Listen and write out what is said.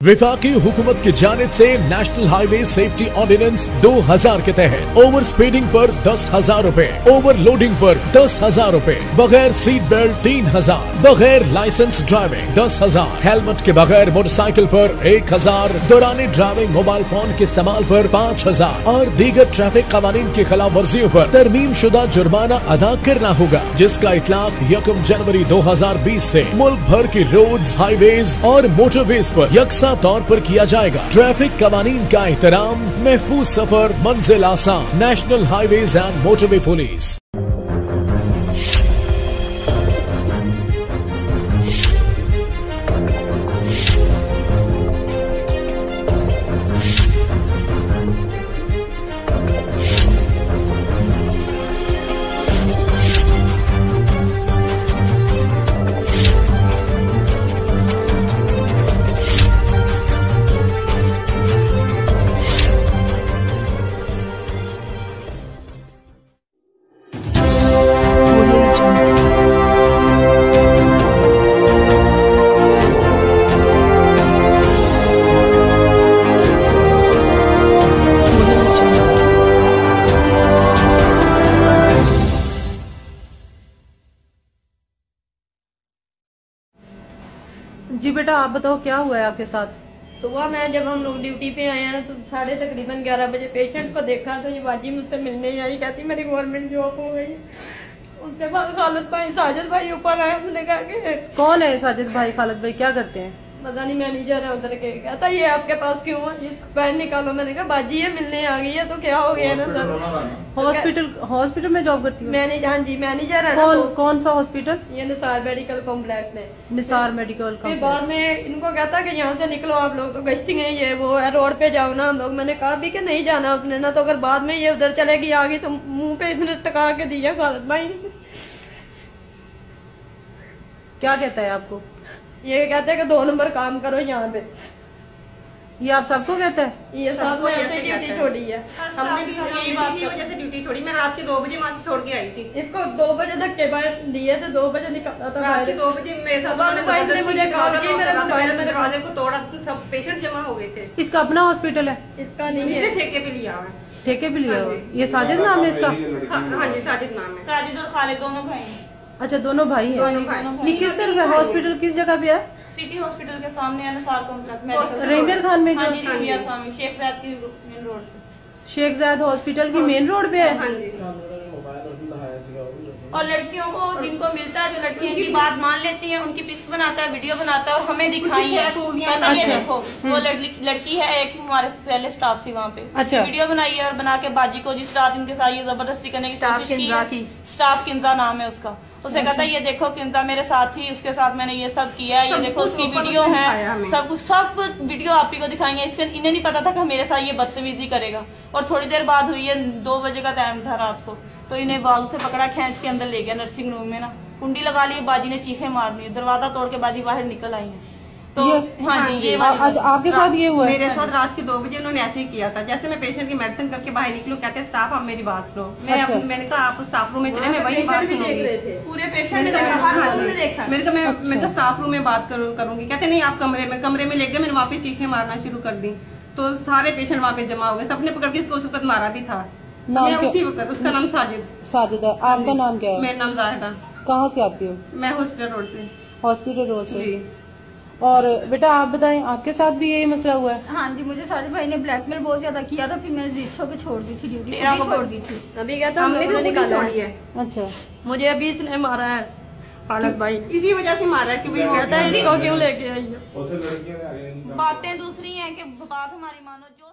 विफाकी हुकूमत की जानिब से नेशनल हाईवे सेफ्टी ऑर्डिनेंस 2000 के तहत ओवर स्पीडिंग पर 10,000 रूपए, ओवरलोडिंग पर 10,000 रूपए, बगैर सीट बेल्ट 3,000, बगैर लाइसेंस ड्राइविंग 10,000, हेलमेट के बगैर मोटरसाइकिल पर 1,000, दौरान ड्राइविंग मोबाइल फोन के इस्तेमाल पर 5,000 और दीगर ट्रैफिक कवानीन की खिलाफ वर्जियों पर तरमीम शुदा जुर्माना अदा करना होगा, जिसका इतलाक 1 जनवरी 2020 से मुल्क भर की रोड्स, हाईवेज और मोटरवेज पर यकसा तौर पर किया जाएगा। ट्रैफिक कवानीन का एहतराम, महफूज सफर, मंजिल आसान। National highways and motorway police. जी बेटा, आप बताओ क्या हुआ है आपके साथ? सुबह मैं जब हम लोग ड्यूटी पे आए हैं तो साढ़े तकरीबन 11 बजे पेशेंट को देखा तो ये बाजी मुझसे मिलने आई, कहती मेरी गवर्नमेंट जॉब हो गई। उसके बाद खालिद भाई, साजिद भाई ऊपर आए, उसने कहा कि कौन है साजिद भाई? खालिद भाई क्या करते हैं? पता नहीं, मैनेजर है उधर के। कहता ये आपके पास क्यों है, इसको पैर निकालो। मैंने कहा बाजी है मिलने आ गई है तो क्या हो गया ना सर। हॉस्पिटल में जॉब करती हूँ? हाँ जी, मैनेजर है। कौन सा हॉस्पिटल? ये निसार मेडिकल कॉम्प्लेक्स में। निसार मेडिकल फिर बाद में इनको कहता कि यहाँ से निकलो आप लोग, तो गश्ती है ये वो है, रोड पे जाओ ना हम लोग। मैंने कहा भी कि नहीं जाना अपने ना, तो अगर बाद में ये उधर चलेगी आगे तो मुंह पे इतने टका के दिया खालिद भाई। क्या कहता है आपको? ये कहते हैं कि 2 नंबर काम करो यहाँ पे। ये आप सबको कहता है? ये सबको ऐसे ड्यूटी छोड़ी है। हमने भी यही वजह से ड्यूटी छोड़ी। मैं रात के 2 बजे वहाँ से छोड़ के आई थी। इसको 2 बजे धक्के बाहर दिए थे, 2 बजे निकलता था। रात के 2 बजे मेरे साथ ने मुझे कॉल की, मेरे मोबाइल में दरवाजे को तोड़ा, सब पेशेंट जमा हो गए थे। इसका अपना हॉस्पिटल है? इसका नहीं है, ठेके पे लिया है। ठेके पे लिया है? ये साजिद नाम है इसका? हाँ जी, साजिद नाम है। साजिद और खालिद दोनों भाई। अच्छा, दोनों भाई हैं। ये किस तरह का हॉस्पिटल, किस जगह पे है? सिटी हॉस्पिटल के सामने है, निसार कॉम्प्लेक्स, रेमियर खान में। हाँ जी, रेमियर खान में, शेख जायद की मेन रोड पे। शेख जायद हॉस्पिटल की मेन रोड पे है? हाँ जी। और लड़कियों को जिनको मिलता है, जो लड़कियां की बात मान लेती हैं, उनकी पिक्स बनाता है, वीडियो बनाता है और हमें दिखाई है। कहता है ये देखो वो लड़की है, एक हमारे पहले स्टाफ थी वहाँ पे। अच्छा। वीडियो बनाई है और बना के बाजी को जिस रात इनके साथ ये जबरदस्ती करने की कोशिश की। स्टाफ किंजा नाम है उसका। उसे कहता है ये देखो किंजा मेरे साथ ही, उसके साथ मैंने ये सब किया है, ये देखो उसकी वीडियो है, सब वीडियो आप ही को दिखाएंगे। इसके इन्हें नहीं पता था कि मेरे साथ ये बदतमीजी करेगा। और थोड़ी देर बाद हुई है, 2 बजे का टाइम था रात को, तो इन्हें बाजू से पकड़ा, खींच के अंदर ले गया नर्सिंग रूम में ना। कुंडी लगा ली, बाजी ने चीखें मारनी, दरवाजा तोड़ के बाजी बाहर निकल आई है। तो हाँ जी, ये आपके साथ ये हुआ? मेरे साथ रात के 2 बजे उन्होंने ऐसे ही किया था। जैसे मैं पेशेंट की मेडिसिन करके बाहर निकलूं, कहते हैं स्टाफ आप मेरी बात सुनो। मैंने कहा आप स्टाफ रूम में चले, मैं वही बात सुनूंगी। पूरे पेशेंट ने देखा। मैंने कहा स्टाफ रूम में बात करूंगी। कहते नहीं आप कमरे में ले गए। मैंने वहाँ पे चीखें मारना शुरू कर दी, तो सारे पेशेंट वहाँ पे जमा हो गए। सबने पकड़ के इसको उस वक्त मारा भी था। उसी वक्त। उसका नाम साजिद है। आपका नाम क्या है? मेरा नाम जाहिदा। कहाँ से आती हो? मैं हॉस्पिटल रोड से। हॉस्पिटल रोड से। और बेटा आप बताएं, आपके साथ भी यही मसला हुआ है? हाँ जी, मुझे साजिद भाई ने ब्लैकमेल बहुत ज्यादा किया था, फिर मैंने जिद के छोड़ दी थी ड्यूटी, छोड़ दी थी। अभी कहता हमने भी निकाला है। अच्छा, मुझे अभी इसने मारा है खालिद भाई, इसी वजह से मारा है कि भाई कहता है इसको क्यों लेके आई है। बातें दूसरी हैं कि बात हमारी मानो जो